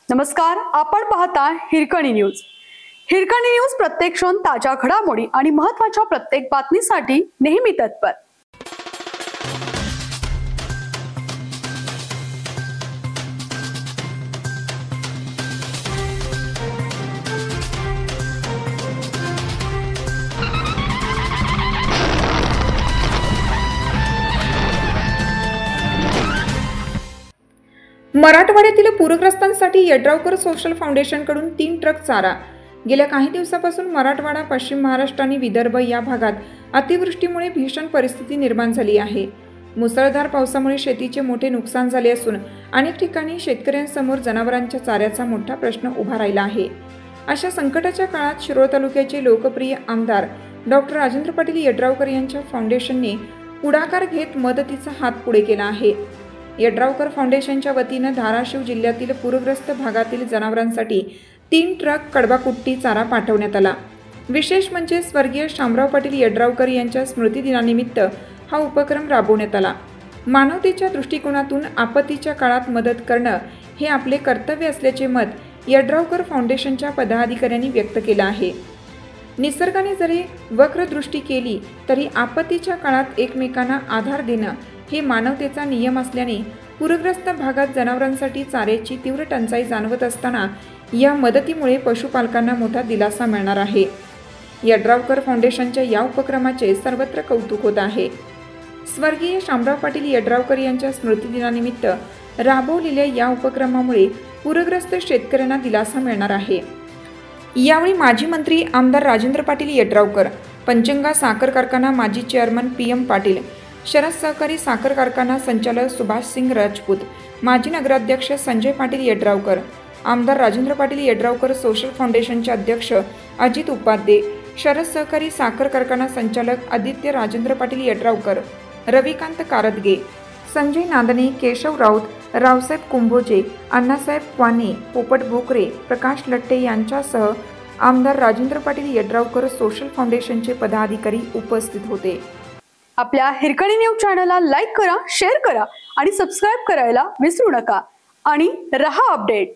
नमस्कार, आपण पाहता हिरकणी न्यूज। हिरकणी न्यूज प्रत्येक क्षण ताज्या घडामोडी आणि महत्त्वाच्या प्रत्येक बातमीसाठी नेहमी तत्पर। मराठवाड्यातील पूरग्रस्तांसाठी यड्रावकर सोशल फाउंडेशनकडून 3 ट्रक चारा। गेल्या काही दिवसापासून मराठवाडा, पश्चिम महाराष्ट्र आणि विदर्भ या भागात अतिवृष्टीमुळे भीषण परिस्थिती निर्माण झाली आहे। मुसळधार पावसामुळे शेतीचे मोठे नुकसान झाले असून अनेक ठिकाणी शेतकऱ्यांसमोर जनावरांच्या चाऱ्याचा मोठा प्रश्न उभा राहिला आहे। अशा संकटाच्या काळात शिरोळ तालुक्याचे लोकप्रिय आमदार डॉक्टर राजेंद्र पाटील यड्रावकर यांच्या फाउंडेशनने पुढाकार घेत मदतीचा हात पुढे केला आहे। यड्रावकर फाउंडेशनच्या वतीने धाराशिव जिल्ह्यातील पूरग्रस्त भागातील जनावरांसाठी 3 ट्रक कडबाकुट्टी चारा पाठवण्यात आला। विशेष म्हणजे स्वर्गीय शामराव पाटील यड्रावकर यांच्या स्मृती दिनानिमित्त हा उपक्रम राबवण्यात आला। मानवतेच्या दृष्टिकोनातून आपत्तीच्या काळात मदत करणं हे आपले कर्तव्य असल्याचे मत यड्रावकर फाउंडेशनच्या पदाधिकाऱ्यांनी व्यक्त केलं आहे। निसर्गाने जरी वक्रदृष्टी केली तरी आपत्तीच्या काळात एकमेकांना आधार देणं हे मानवतेचा नियम असल्याने पूरग्रस्त भागात जनावरांसाठी चाऱ्याची तीव्र टंचाई जाणवत असताना या मदतीमुळे पशुपालकांना मोठा दिलासा मिळणार आहे। यड्रावकर फाउंडेशनच्या या उपक्रमाचे सर्वत्र कौतुक होत आहे। स्वर्गीय शामराव पाटील यड्रावकर यांच्या स्मृती दिनानिमित्त राबवलेल्या या उपक्रमामुळे पूरग्रस्त शेतकऱ्यांना दिलासा मिळणार आहे। यावेळी माजी मंत्री आमदार राजेंद्र पाटील यड्रावकर, पंचंगा साखर कारखाना माजी चेअरमन PM पाटील, शरद सहकारी साखर कारखाना संचालक सुभाष सिंग राजपूत, माजी नगराध्यक्ष संजय पाटील यड्रावकर, आमदार राजेंद्र पाटील यड्रावकर सोशल फाउंडेशनचे अध्यक्ष अजित उपाध्ये, शरद सहकारी साखर कारखाना संचालक आदित्य राजेंद्र पाटील यड्रावकर, रविकांत कारदगे, संजय नांदणे, केशव राऊत, रावसाहेब कुंभोजे, अण्णासाहेब क्वाने, पोपट भोकरे, प्रकाश लट्टे यांच्यासह आमदार राजेंद्र पाटील यड्रावकर सोशल फाउंडेशनचे पदाधिकारी उपस्थित होते। आपल्या हिरकणी न्यूज चॅनलला लाईक करा, शेअर करा आणि सबस्क्राइब करायला विसरू नका आणि रहा अपडेट।